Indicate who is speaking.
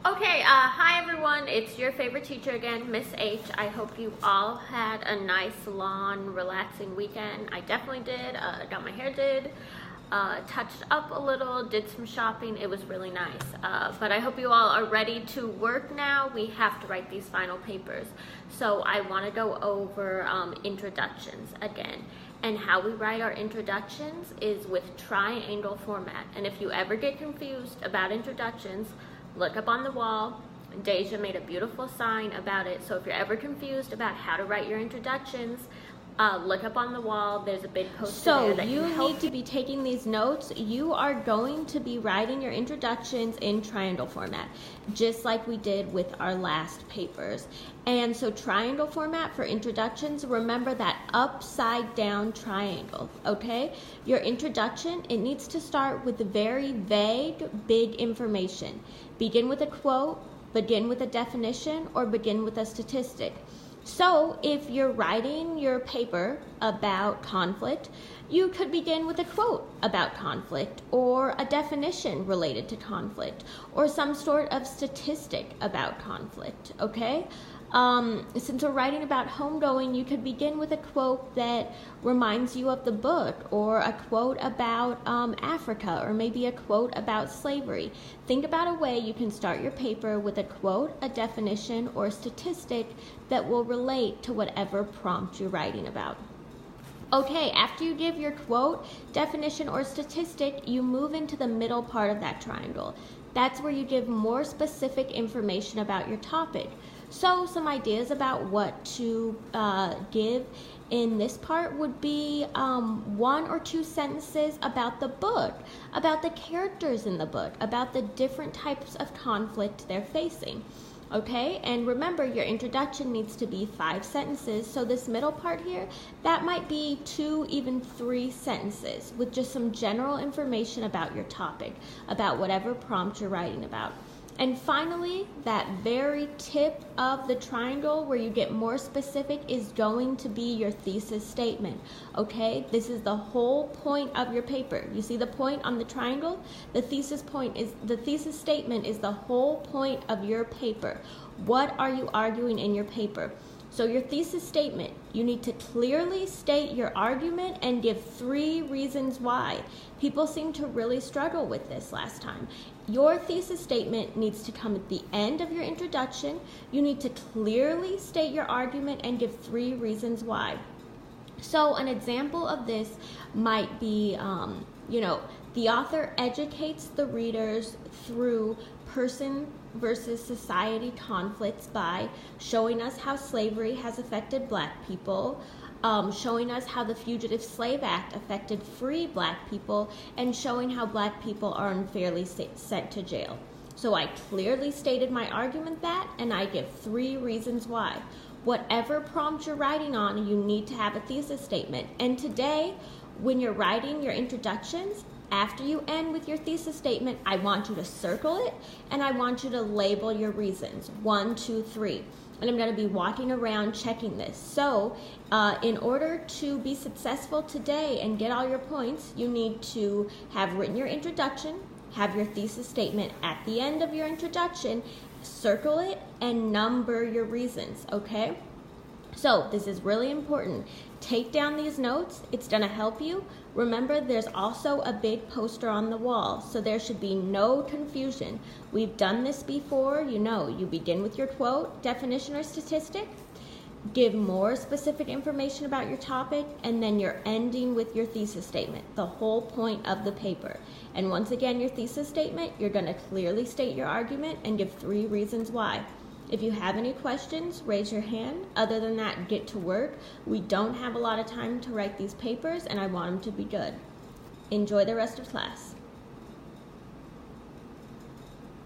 Speaker 1: Hi everyone, it's your favorite teacher again, Miss H. I hope you all had a nice, long, relaxing weekend. I definitely did. Got my hair did, touched up a little, did some shopping. It was really nice. But I hope you all are ready to work now. We have to write these final papers. So I want to go over introductions again. And how we write our introductions is with triangle format. And if you ever get confused about introductions, look up on the wall. Deja made a beautiful sign about it. So if you're ever confused about how to write your introductions, look up on the wall. There's a big poster there that
Speaker 2: you
Speaker 1: can help.
Speaker 2: need to be taking these notes. You are going to be writing your introductions in triangle format, just like we did with our last papers. And so triangle format for introductions, remember that upside down triangle, okay? Your introduction, it needs to start with very vague, big information. Begin with a quote, begin with a definition, or begin with a statistic. So if you're writing your paper about conflict, you could begin with a quote about conflict, or a definition related to conflict, or some sort of statistic about conflict, okay? Since we're writing about homegoing, you could begin with a quote that reminds you of the book, or a quote about Africa, or maybe a quote about slavery. Think about a way you can start your paper with a quote, a definition, or a statistic that will relate to whatever prompt you're writing about. Okay, after you give your quote, definition, or statistic, you move into the middle part of that triangle. That's where you give more specific information about your topic. So some ideas about what to give in this part would be 1 or 2 sentences about the book, about the characters in the book, about the different types of conflict they're facing. Okay, and remember your introduction needs to be 5 sentences, so this middle part here, that might be 2, even 3 sentences with just some general information about your topic, about whatever prompt you're writing about. And finally, that very tip of the triangle where you get more specific is going to be your thesis statement, okay? This is the whole point of your paper. You see the point on the triangle? The thesis statement is the whole point of your paper. What are you arguing in your paper? So your thesis statement, you need to clearly state your argument and give 3 reasons why. People seem to really struggle with this last time. Your thesis statement needs to come at the end of your introduction. You need to clearly state your argument and give 3 reasons why. So an example of this might be, the author educates the readers through person versus society conflicts by showing us how slavery has affected Black people, showing us how the Fugitive Slave Act affected free Black people, and showing how Black people are unfairly sent to jail. So I clearly stated my argument and I give 3 reasons why. Whatever prompt you're writing on, you need to have a thesis statement. And today, when you're writing your introductions, after you end with your thesis statement, I want you to circle it and I want you to label your reasons, 1, 2, 3. And I'm going to be walking around checking this. So in order to be successful today and get all your points, you need to have written your introduction, have your thesis statement at the end of your introduction, circle it, and number your reasons, okay? So this is really important. Take down these notes. It's going to help you. Remember, there's also a big poster on the wall, so there should be no confusion. We've done this before. You begin with your quote, definition, or statistic, give more specific information about your topic, and then you're ending with your thesis statement, the whole point of the paper. And once again, your thesis statement, you're going to clearly state your argument and give 3 reasons why. If you have any questions, raise your hand. Other than that, get to work. We don't have a lot of time to write these papers, and I want them to be good. Enjoy the rest of class.